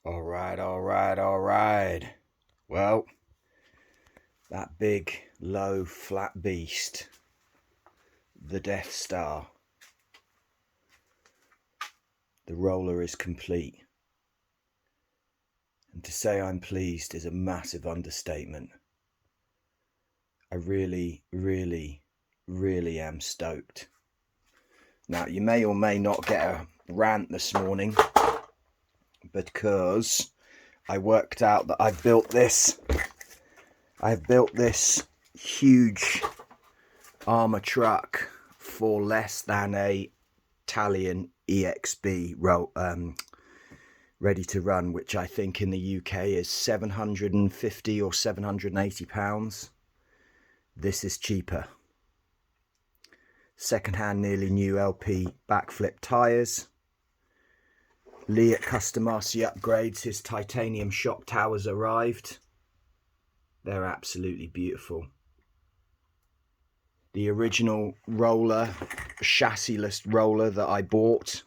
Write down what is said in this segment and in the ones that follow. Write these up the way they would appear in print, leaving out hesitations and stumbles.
All right. Well, that big, low, flat beast, the Death Star, the roller is complete. And to say I'm pleased is a massive understatement. I really am stoked. Now, you may or may not get a rant this morning because I worked out that I've built this huge Arrma truck for less than a Italian EXB ready to run, which I think in the UK is 750 or 780 pounds. This is cheaper. Second-hand, nearly new LP backflip tyres. Lee at Custom RC Upgrades, his titanium shock towers arrived. They're absolutely beautiful. The original roller, chassis-less roller that I bought,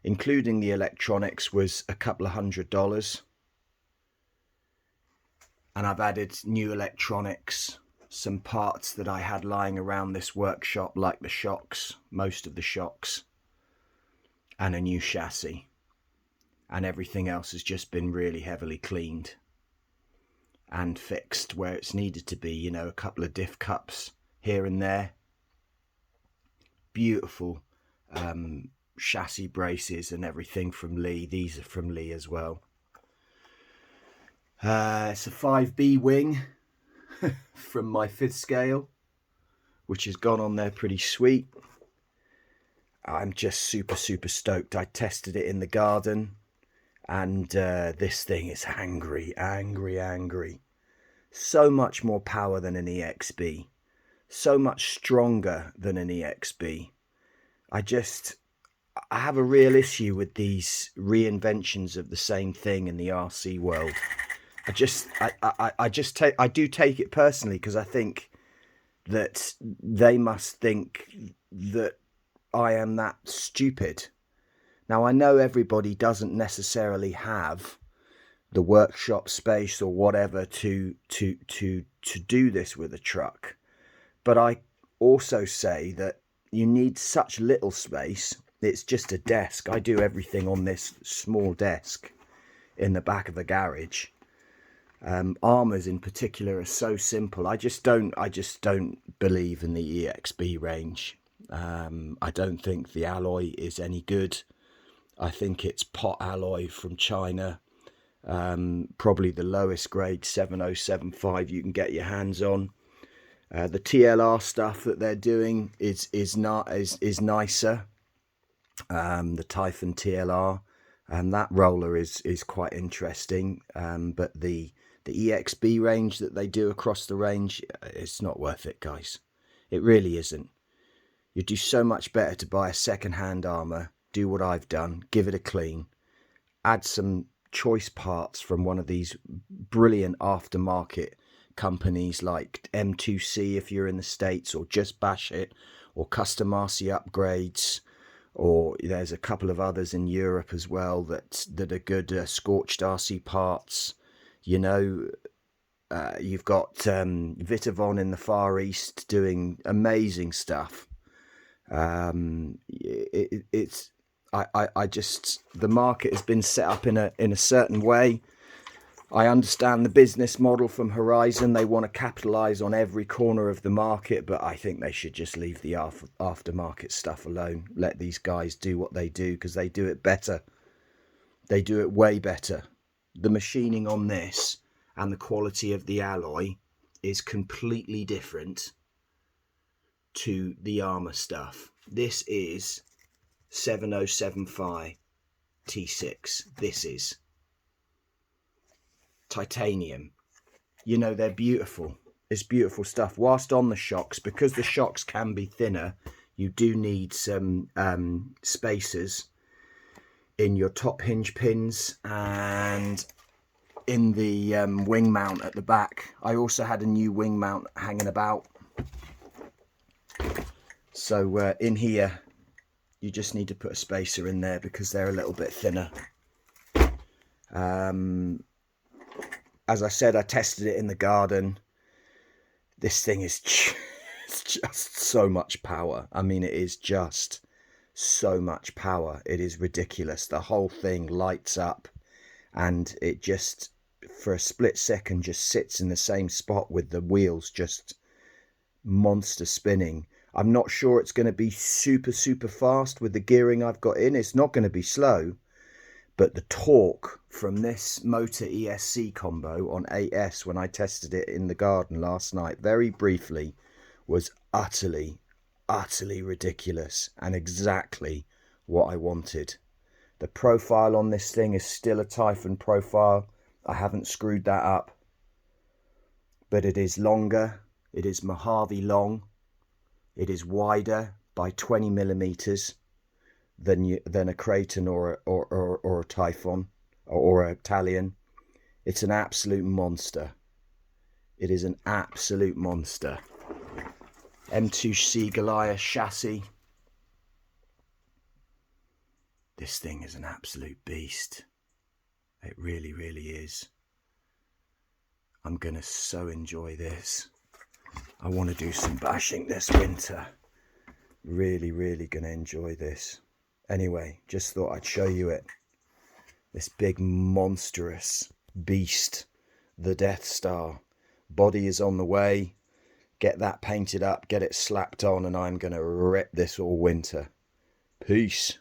including the electronics, was a couple of $100. And I've added new electronics, some parts that I had lying around this workshop, like the shocks, most of the shocks, and a new chassis. And everything else has just been really heavily cleaned and fixed where it's needed to be. You know, a couple of diff cups here and there. Beautiful chassis braces and everything from Lee. These are from Lee as well. It's a 5B wing from my fifth scale, which has gone on there pretty sweet. I'm just super stoked. I tested it in the garden, and this thing is angry. So much more power than an EXB, so much stronger than an EXB. I have a real issue with these reinventions of the same thing in the RC world. I do take it personally, because I think that they must think that I am that stupid. Now, I know everybody doesn't necessarily have the workshop space or whatever to do this with a truck, but I also say that you need such little space. It's just a desk. I do everything on this small desk in the back of the garage. Arrmas in particular are so simple. I just don't believe in the EXB range. I don't think the alloy is any good. I think it's pot alloy from China, probably the lowest grade 7075 you can get your hands on. The TLR stuff that they're doing is nicer. The Typhon TLR, and that roller is quite interesting. But the EXB range that they do across the range, it's not worth it, guys. It really isn't. You'd do so much better to buy a second-hand Arrma, do what I've done, give it a clean, add some choice parts from one of these brilliant aftermarket companies like M2C if you're in the States, or Just Bash It, or Custom RC Upgrades, or there's a couple of others in Europe as well that are good. Scorched RC Parts, you know. You've got Vitavon in the Far East doing amazing stuff. The market has been set up in a certain way. I understand the business model from Horizon. They want to capitalize on every corner of the market, but I think they should just leave the aftermarket stuff alone. Let these guys do what they do, because they do it better. They do it way better. The machining on this and the quality of the alloy is completely different to the Arrma stuff. This is 7075 T6. This is titanium. You know, they're beautiful. It's beautiful stuff. Whilst on the shocks, because the shocks can be thinner, you do need some spacers in your top hinge pins and in the wing mount at the back. I also had a new wing mount hanging about. So in here, you just need to put a spacer in there because they're a little bit thinner. As I said, I tested it in the garden. This thing is it's just so much power. I mean, it is just so much power. It is ridiculous. The whole thing lights up, and it just, for a split second, just sits in the same spot with the wheels just monster spinning. I'm not sure it's going to be super fast with the gearing I've got in. It's not going to be slow, but the torque from this motor ESC combo on 8S, when I tested it in the garden last night very briefly, was utterly ridiculous and exactly what I wanted. The profile on this thing is still a Typhon profile. I haven't screwed that up, but it is longer. It is Mojave long. It is wider by 20 millimeters than a Creighton or a Typhon or a Italian. It's an absolute monster. It is an absolute monster. M2C Goliath chassis. This thing is an absolute beast. It really is. I'm gonna so enjoy this. I want to do some bashing this winter. Really gonna enjoy this. Anyway, just thought I'd show you it. This big monstrous beast, the Death Star. Body is on the way. Get that painted up, get it slapped on, and I'm gonna rip this all winter. Peace.